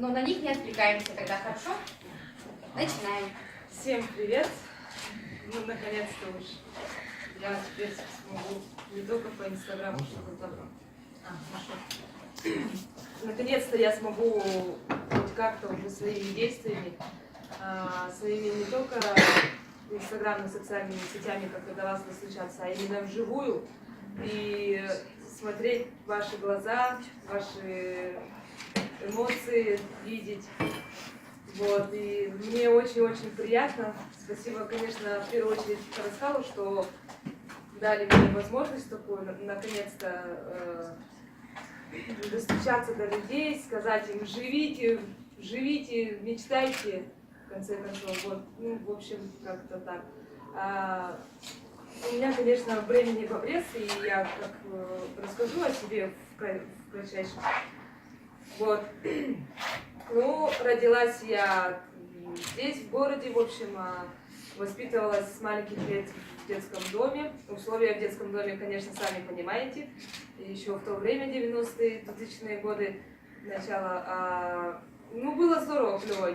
Но на них не отвлекаемся тогда, хорошо? Начинаем. Всем привет! Ну, наконец-то уж я теперь смогу не только по Инстаграму что-то там. Хорошо. Наконец-то я смогу хоть как-то уже своими действиями, своими не только инстаграмными социальными сетями, как это вас достучаться, а именно вживую и смотреть ваши глаза, ваши эмоции, видеть. Вот, и мне очень-очень приятно. Спасибо, конечно, в первую очередь Раскалу, что дали мне возможность такую, наконец-то, достучаться до людей, сказать им, живите, живите, мечтайте, в конце концов. Вот, ну, в общем, как-то так. У меня, конечно, времени в обрез, и я как расскажу о себе в кратчайшем. Вот. Ну, родилась я здесь, в городе, в общем, воспитывалась с маленьких лет в детском доме. Условия в детском доме, конечно, сами понимаете. Еще в то время, 90-е, 2000-е годы, начало. Ну, было здорово, клево.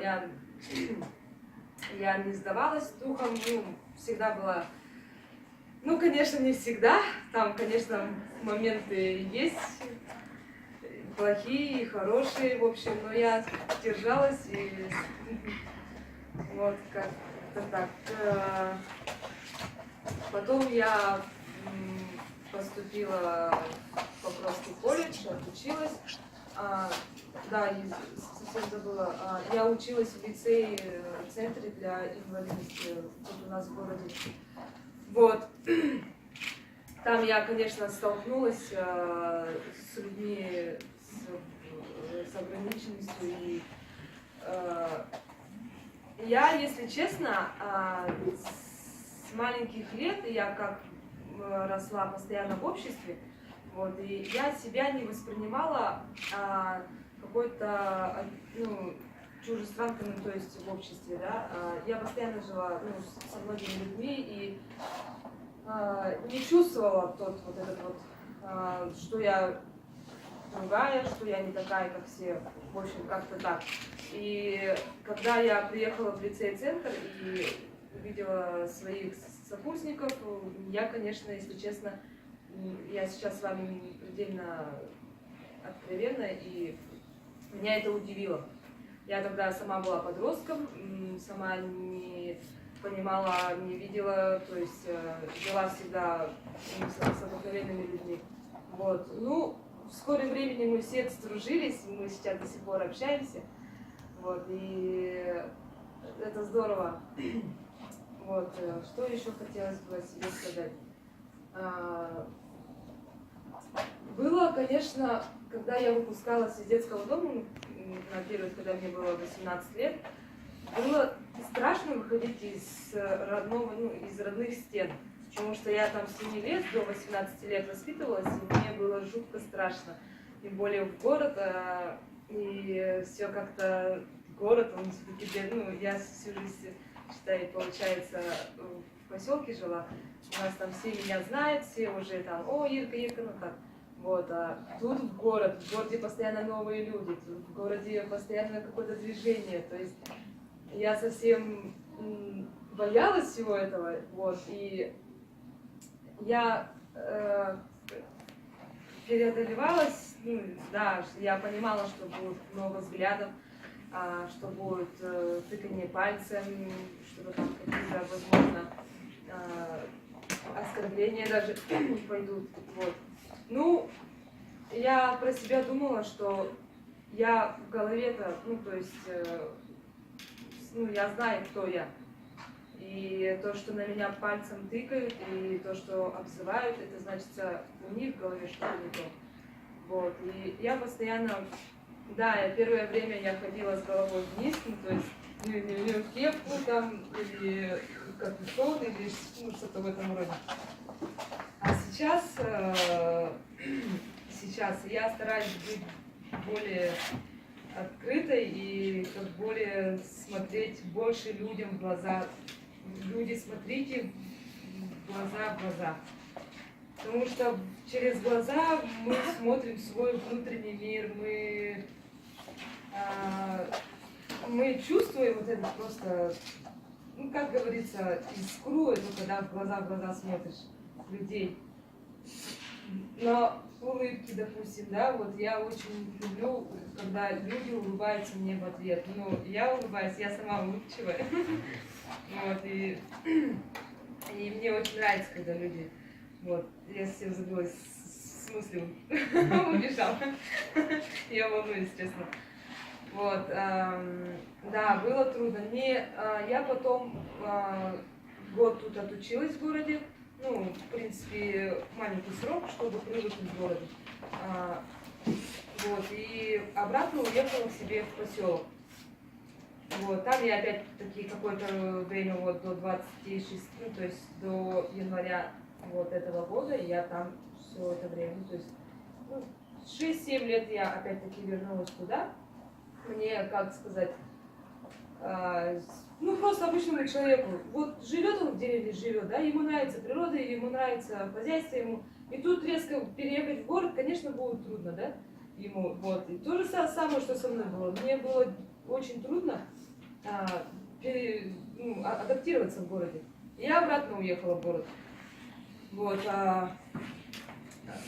Я не сдавалась духом, ну, всегда была. Ну, конечно, не всегда. Там, конечно, моменты есть. Плохие и хорошие, в общем, но я держалась и вот как-то так. Потом я поступила в Покровский колледж, отучилась. Да, совсем забыла. Я училась в лицее, в центре для инвалидности тут у нас в городе. Вот. Там я, конечно, столкнулась с людьми с ограниченностью. И я, если честно, с маленьких лет я как росла постоянно в обществе, вот, и я себя не воспринимала какой-то, ну, чужестранкой, то есть в обществе, да. Я постоянно жила, ну, со многими людьми и не чувствовала вот этот вот, что я другая, что я не такая, как все, в общем, как-то так. И когда я приехала в лицей-центр и увидела своих сокурсников, я, конечно, если честно, я сейчас с вами предельно откровенна, и меня это удивило. Я тогда сама была подростком, сама не понимала, не видела, то есть жила всегда с обыкновенными людьми. Вот. Ну, в скором времени мы все сдружились, мы сейчас до сих пор общаемся. Вот, и это здорово. Вот, что еще хотелось бы о себе сказать? Было, конечно, когда я выпускалась из детского дома, на период, когда мне было 18 лет, было страшно выходить из родных стен, потому что я там с 7 лет до 18 лет воспитывалась, и мне было жутко страшно. Тем более в город, и все как-то город, он все-таки, ну, я всю жизнь, считай, получается, в поселке жила, у нас там все меня знают, все уже там, о, Ирка, ну так. Вот, а тут в городе постоянно новые люди, тут в городе постоянно какое-то движение, то есть я совсем боялась всего этого, вот, и я преодолевалась, ну, да, я понимала, что будет много взглядов, что будет тыканье пальцем, что там какие-то, возможно, оскорбления даже пойдут, вот. Ну, я про себя думала, что я в голове-то, ну, то есть, ну, я знаю, кто я. И то, что на меня пальцем тыкают, и то, что обзывают, это значит, у них в голове что-то не то. Вот, и я постоянно, да, первое время я ходила с головой вниз, ну, то есть, в кепку там, или капюшон, или ну, что-то в этом роде. А сейчас я стараюсь быть более открытой и как более смотреть больше людям в глаза. Люди, смотрите в глаза. Потому что через глаза мы смотрим свой внутренний мир, мы мы чувствуем вот это просто, ну, как говорится, искру, это когда в глаза смотришь людей. Но улыбки, допустим, да, вот я очень люблю, когда люди улыбаются мне в ответ. Ну, я улыбаюсь, я сама улыбчивая. Вот, и мне очень нравится, когда люди, вот, я совсем забыла с мыслью, убежала. Я волнуюсь, честно. Вот, да, было трудно. Я потом год тут отучилась в городе. Ну, в принципе, маленький срок, чтобы привыкнуть к городу. Вот, и обратно уехала к себе в поселок. Вот, там я опять-таки какое-то время, вот до 26, ну, то есть до января вот этого года я там все это время, ну, то есть, ну, 6-7 лет я опять-таки вернулась туда. Мне, как сказать, ну, просто обычному человеку. Вот живет он в деревне, живет, да, ему нравится природа, ему нравится хозяйство ему. И тут резко переехать в город, конечно, будет трудно, да, ему. Вот. И то же самое, что со мной было. Мне было очень трудно адаптироваться в городе. Я обратно уехала в город. Вот. То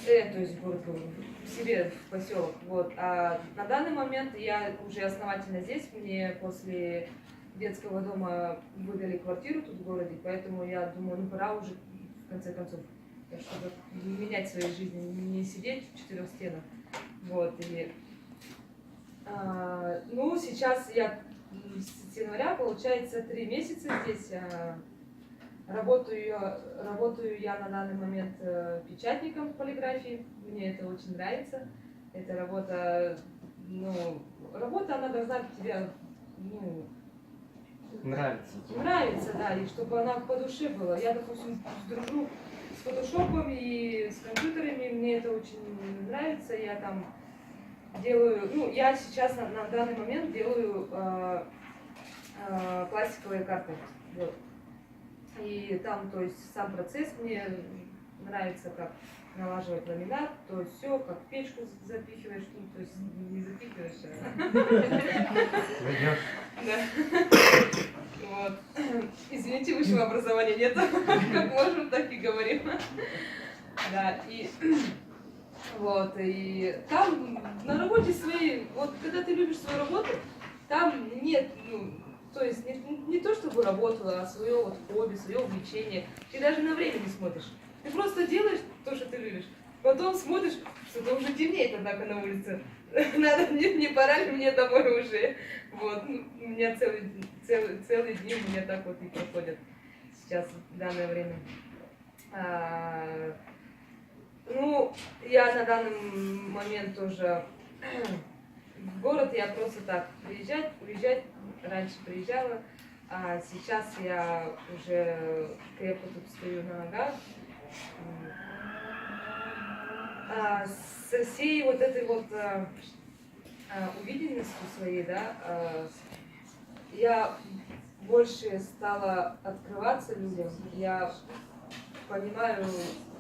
есть в город, к себе в поселок. Вот. А на данный момент я уже основательно здесь. Мне после детского дома выдали квартиру тут в городе, поэтому я думаю, ну пора уже в конце концов что-то менять в своей жизни, не сидеть в 4 стенах. Вот. И, ну, сейчас я с января, получается, 3 месяца здесь. Работаю я на данный момент печатником в полиграфии. Мне это очень нравится. Эта работа, ну, она должна тебе, ну, нравится, да, и чтобы она по душе была. Я, допустим, дружу с фотошопом и с компьютерами, мне это очень нравится. Я там делаю, ну, я сейчас на данный момент делаю пластиковые карты. Вот. И там, то есть, сам процесс мне нравится, как налаживать ламинат, то есть все, как печку запихиваешь, ну, то есть не запихиваешь, а... Вот. Извините, высшего образования нет, как можем, так и говорим. Да, и вот, и там на работе своей, вот когда ты любишь свою работу, там нет, ну, то есть не то чтобы работала, а свое вот хобби, свое увлечение. Ты даже на время не смотришь. Ты просто делаешь то, что ты любишь. Потом смотришь, что-то уже темнеет, однако, на улице. Надо, не пора ли мне домой уже. Вот. У меня целые дни у меня так вот и проходят сейчас, в данное время. Ну, я на данный момент тоже в город я просто так уезжать. Раньше приезжала, а сейчас я уже крепко тут стою на ногах. Со всей вот этой вот увиденностью своей, да, я больше стала открываться людям. Я понимаю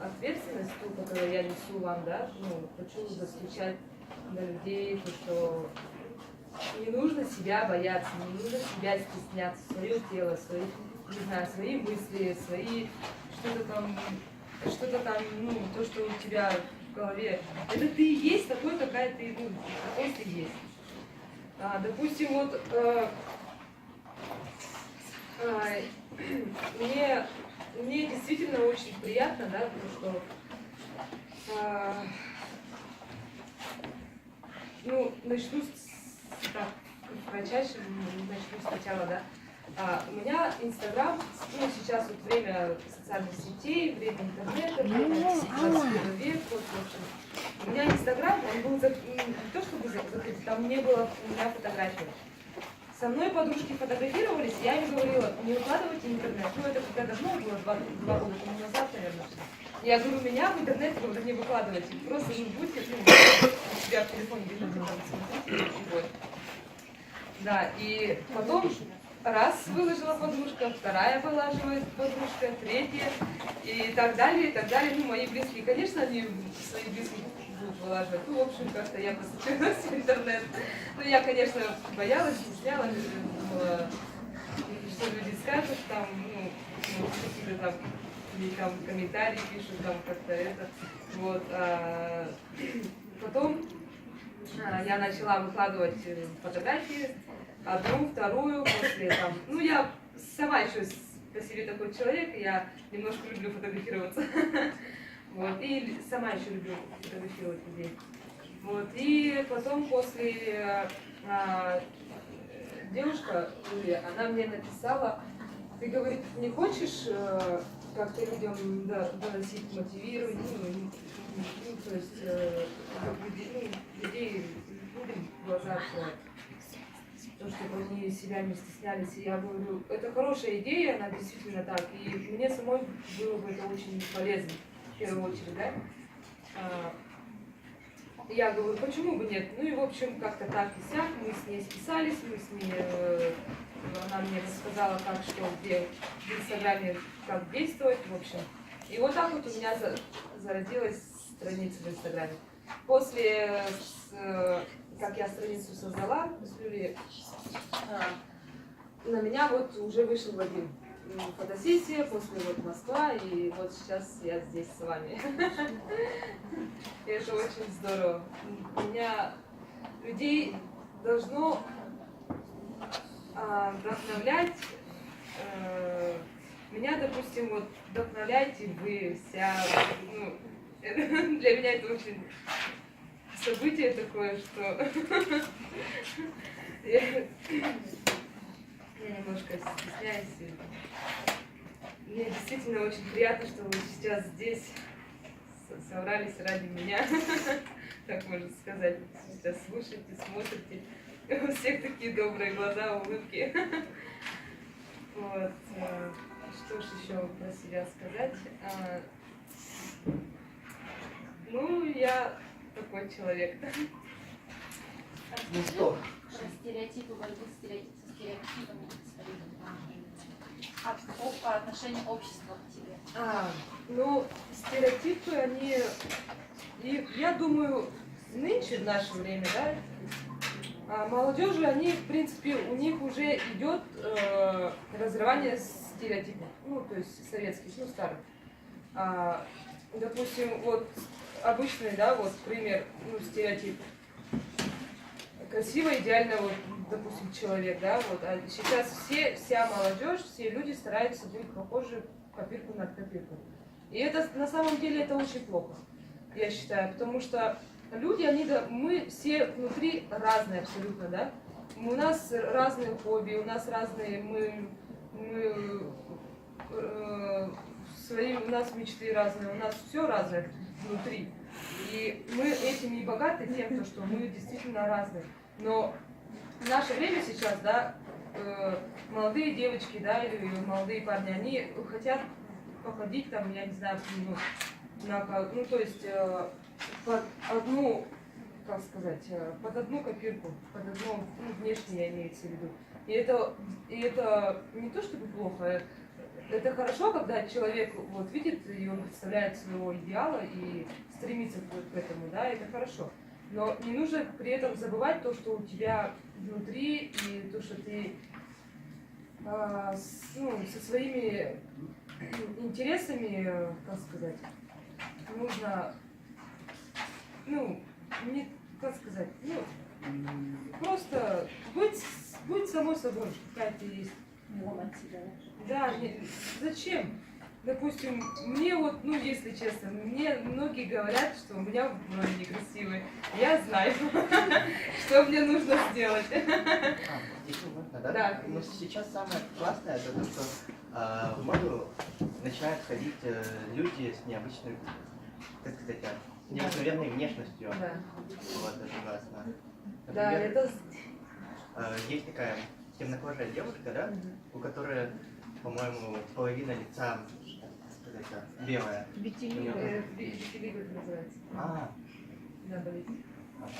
ответственность, ту, которую я несу вам, да, ну, хочу достучать до людей, то, что не нужно себя бояться, не нужно себя стесняться, свое тело, свои, не знаю, свои мысли, свои что-то там, ну, то, что у тебя в голове. Это ты и есть такой, какая ты, ну, какой ты есть. Допустим, вот мне действительно очень приятно, да, потому что ну, начну так, кратчайше, начну сначала, да. У меня Инстаграм, ну, сейчас вот время социальных сетей, время интернета, время 21 век, вот, в общем. У меня Инстаграм, он был, не то чтобы закрыт, там не было у меня фотографий. Со мной подружки фотографировались, я им говорила, не выкладывайте интернет. Ну, это когда давно было, 2 года тому назад, наверное. Я говорю, меня в интернет не выкладывайте. Просто не будьте, ну, у себя в телефоне держите, там, смотрите, и вот. Да, и потом раз выложила подружка, вторая вылаживает подружка, третья, и так далее, и так далее. Ну, мои близкие, конечно, они своих близких будут вылаживать. Ну, в общем, как-то я посмотрелась в интернет. Ну, я, конечно, боялась, стеснялась, думала, что люди скажут, там, ну, какие-то там, или там комментарии пишут, там, как-то это. Вот. Потом я начала выкладывать фотографии, одну, вторую, после там, ну, я сама еще по себе такой человек, я немножко люблю фотографироваться. Вот, и сама еще люблю фотографировать людей. Вот, и потом после девушка, Юлия, она мне написала, ты, говорит, не хочешь как-то людям доносить, мотивировать, ну, то есть людей людям в глаза открывать. То, чтобы они себя не стеснялись. И я говорю, это хорошая идея, она действительно так. И мне самой было бы это очень полезно, в первую очередь, да. Я говорю, почему бы нет? Ну и, в общем, как-то так и сяк, мы с ней списались, мы с ней, она мне рассказала, как, что, где в Инстаграме, как действовать, в общем. И вот так вот у меня зародилась страница в Инстаграме. После, как я страницу создала с Юлией, на меня вот уже вышел Вадим. Фотосессия, после вот Москва, и вот сейчас я здесь с вами. И это очень здорово. Меня людей должно вдохновлять. Меня, допустим, вот вдохновляете вы вся. Ну, для меня это очень событие такое, что я немножко стесняюсь. Мне действительно очень приятно, что вы сейчас здесь собрались ради меня, так можно сказать. Сейчас слушаете, смотрите. У всех такие добрые глаза, улыбки. Вот. Что ж еще про себя сказать? Ну, я такой человек. Ну что? Про стереотипы, борьбу со стереотипами. По отношению общества к тебе. Ну, стереотипы, они, и я думаю, нынче, в наше время, да, молодежи, они, в принципе, у них уже идет разрывание стереотипов, ну, то есть советских, ну, старых. Допустим, вот обычный, да, вот пример, ну, стереотип. Красиво, идеально, вот, допустим, человек, да, вот, а сейчас вся молодежь, все люди стараются быть похожи копирку над копиркой. И это, на самом деле, это очень плохо, я считаю, потому что люди, они, мы все внутри разные абсолютно, да, у нас разные хобби, у нас разные, у нас мечты разные, у нас все разное внутри. И мы этим и богаты тем, что мы действительно разные. Но в наше время сейчас, да, молодые девочки, да, или молодые парни, они хотят походить там, я не знаю, ну, то есть под одну, как сказать, под одну копирку, под одну, ну, внешне имеется в виду. И это не то чтобы плохо, это хорошо, когда человек вот видит и он представляет своего идеала и стремится к этому, да, это хорошо. Но не нужно при этом забывать то, что у тебя внутри, и то, что ты со своими интересами, как сказать, нужно, ну, не, как сказать, ну, просто быть самой собой, какая ты есть. Да, зачем? Допустим, мне вот, ну, если честно, мне многие говорят, что у меня брови некрасивые. Я знаю, что мне нужно сделать. Если можно, да? Да. Но сейчас самое классное, это то, что в моду начинают ходить люди с необычной, как сказать, с необыкновенной внешностью. Да. Вот, это ужасно. Да, это... Есть такая темнокожая девушка, да, у которой, по-моему, половина лица, как сказать, белая. Витилиго это называется. Да, болит. Ага.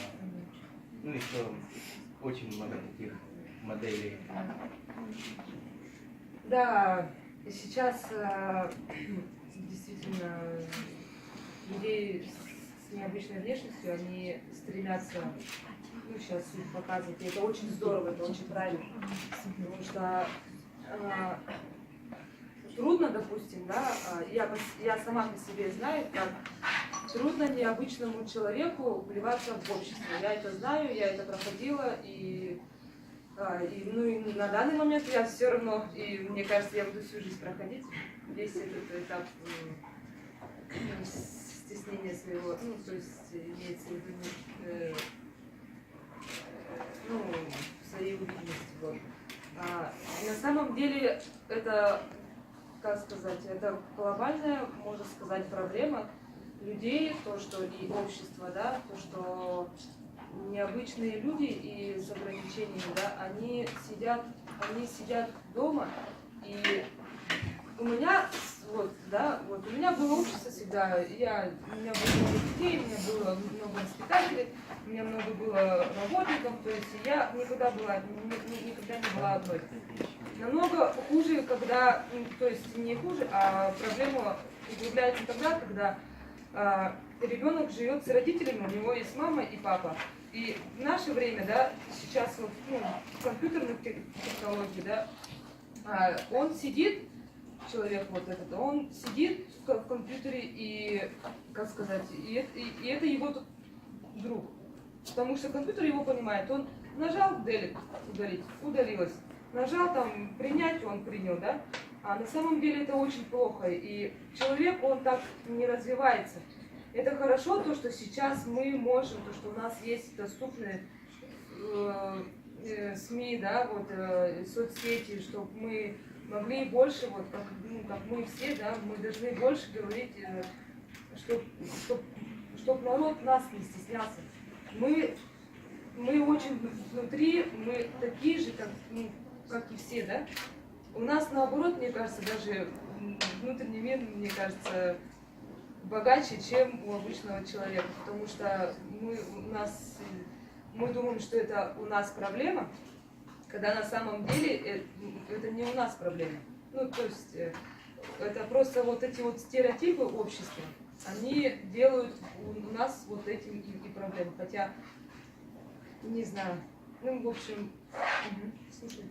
Ну, еще очень много таких моделей. Да, сейчас действительно людей с необычной внешностью, они стремятся, ну, сейчас их показывать, и это очень здорово, это очень правильно, потому что трудно, допустим, да, я сама по себе знаю, как трудно необычному человеку вливаться в общество. Я это знаю, я это проходила, и на данный момент я все равно, и мне кажется, я буду всю жизнь проходить весь этот этап стеснения своего, ну, то есть имеется в виду, своей уверенности. Вот. На самом деле это, как сказать, это глобальная, можно сказать, проблема людей, то, что и общество, да, то, что необычные люди и с ограничениями, да, они сидят дома, и у меня, вот, да, вот, у меня было общество всегда, у меня было много детей, у меня было много воспитателей, у меня много было работников, то есть я никогда не была одной. Намного хуже, когда, то есть не хуже, а проблема углубляется тогда, когда ребенок живет с родителями, у него есть мама и папа. И в наше время, да, сейчас вот, компьютерных технологий, да, он сидит, человек вот этот, он сидит в компьютере и, как сказать, и это его тут друг. Потому что компьютер его понимает. Он нажал удалить, удалилось. Нажал там принять, он принял, да? А на самом деле это очень плохо. И человек, он так не развивается. Это хорошо, то, что сейчас мы можем, то, что у нас есть доступные СМИ, да, вот, соцсети, чтобы мы могли больше, вот, как мы все, да, мы должны больше говорить, чтобы народ нас не стеснялся. Мы очень внутри, мы такие же, как и все, да. У нас наоборот, мне кажется, даже внутренний мир, мне кажется, богаче, чем у обычного человека, потому что мы думаем, что это у нас проблема, когда на самом деле это не у нас проблема. Ну, то есть это просто вот эти вот стереотипы общества, они делают у нас вот этим и проблемы. Хотя, не знаю, в общем, слушай.